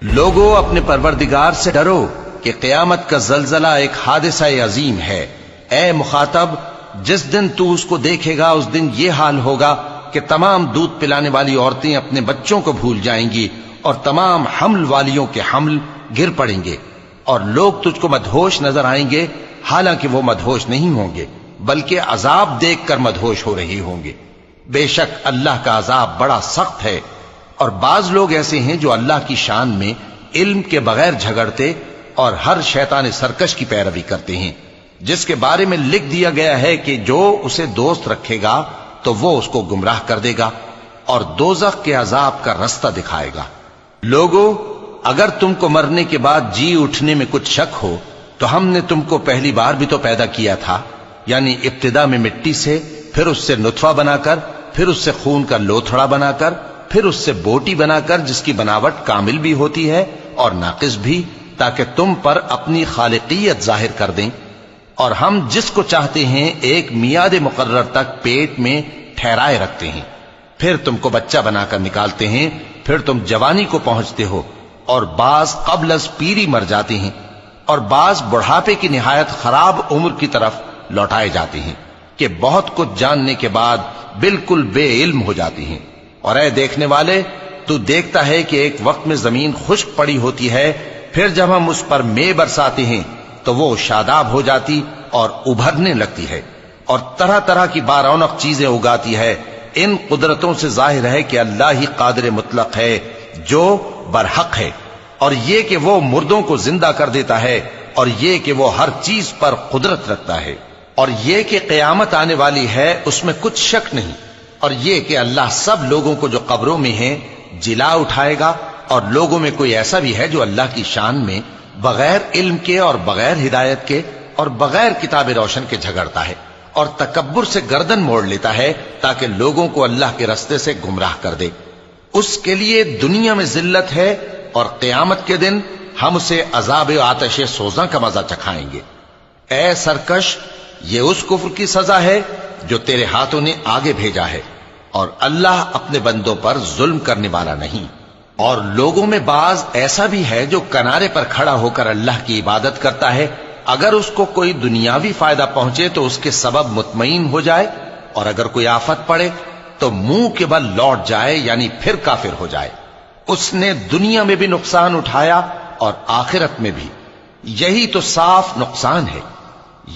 لوگو اپنے پروردگار سے ڈرو کہ قیامت کا زلزلہ ایک حادثہ عظیم ہے۔ اے مخاطب، جس دن تو اس کو دیکھے گا اس دن یہ حال ہوگا کہ تمام دودھ پلانے والی عورتیں اپنے بچوں کو بھول جائیں گی اور تمام حمل والیوں کے حمل گر پڑیں گے، اور لوگ تجھ کو مدہوش نظر آئیں گے، حالانکہ وہ مدہوش نہیں ہوں گے بلکہ عذاب دیکھ کر مدہوش ہو رہے ہوں گے۔ بے شک اللہ کا عذاب بڑا سخت ہے۔ اور بعض لوگ ایسے ہیں جو اللہ کی شان میں علم کے بغیر جھگڑتے اور ہر شیطان سرکش کی پیروی کرتے ہیں، جس کے بارے میں لکھ دیا گیا ہے کہ جو اسے دوست رکھے گا تو وہ اس کو گمراہ کر دے گا اور دوزخ کے عذاب کا رستہ دکھائے گا۔ لوگو، اگر تم کو مرنے کے بعد جی اٹھنے میں کچھ شک ہو تو ہم نے تم کو پہلی بار بھی تو پیدا کیا تھا، یعنی ابتدا میں مٹی سے، پھر اس سے نطفہ بنا کر، پھر اس سے خون کا لوتھڑا بنا کر، پھر اس سے بوٹی بنا کر جس کی بناوٹ کامل بھی ہوتی ہے اور ناقص بھی، تاکہ تم پر اپنی خالقیت ظاہر کر دیں۔ اور ہم جس کو چاہتے ہیں ایک میعاد مقرر تک پیٹ میں ٹھہرائے رکھتے ہیں، پھر تم کو بچہ بنا کر نکالتے ہیں، پھر تم جوانی کو پہنچتے ہو، اور بعض قبل از پیری مر جاتے ہیں، اور بعض بڑھاپے کی نہایت خراب عمر کی طرف لوٹائے جاتے ہیں کہ بہت کچھ جاننے کے بعد بالکل بے علم ہو جاتے ہیں۔ اور اے دیکھنے والے، تو دیکھتا ہے کہ ایک وقت میں زمین خشک پڑی ہوتی ہے، پھر جب ہم اس پر مے برساتے ہیں تو وہ شاداب ہو جاتی اور ابھرنے لگتی ہے اور طرح طرح کی بارونق چیزیں اگاتی ہے۔ ان قدرتوں سے ظاہر ہے کہ اللہ ہی قادر مطلق ہے جو برحق ہے، اور یہ کہ وہ مردوں کو زندہ کر دیتا ہے، اور یہ کہ وہ ہر چیز پر قدرت رکھتا ہے، اور یہ کہ قیامت آنے والی ہے اس میں کچھ شک نہیں، اور یہ کہ اللہ سب لوگوں کو جو قبروں میں ہیں جلا اٹھائے گا، اور لوگوں میں کوئی ایسا بھی ہے جو اللہ کی شان میں بغیر علم کے اور بغیر ہدایت کے اور بغیر کتاب روشن کے جھگڑتا ہے اور تکبر سے گردن موڑ لیتا ہے تاکہ لوگوں کو اللہ کے رستے سے گمراہ کر دے۔ اس کے لیے دنیا میں ذلت ہے، اور قیامت کے دن ہم اسے عذاب آتش سوزاں کا مزہ چکھائیں گے۔ اے سرکش، یہ اس کفر کی سزا ہے جو تیرے ہاتھوں نے آگے بھیجا ہے، اور اللہ اپنے بندوں پر ظلم کرنے والا نہیں۔ اور لوگوں میں بعض ایسا بھی ہے جو کنارے پر کھڑا ہو کر اللہ کی عبادت کرتا ہے، اگر اس کو کوئی دنیاوی فائدہ پہنچے تو اس کے سبب مطمئن ہو جائے، اور اگر کوئی آفت پڑے تو منہ کے بل لوٹ جائے، یعنی پھر کافر ہو جائے۔ اس نے دنیا میں بھی نقصان اٹھایا اور آخرت میں بھی، یہی تو صاف نقصان ہے۔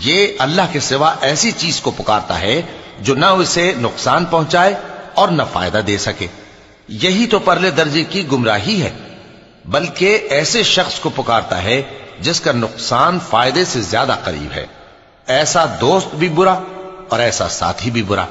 یہ اللہ کے سوا ایسی چیز کو پکارتا ہے جو نہ اسے نقصان پہنچائے اور نہ فائدہ دے سکے، یہی تو پرلے درجے کی گمراہی ہے۔ بلکہ ایسے شخص کو پکارتا ہے جس کا نقصان فائدے سے زیادہ قریب ہے۔ ایسا دوست بھی برا اور ایسا ساتھی بھی برا۔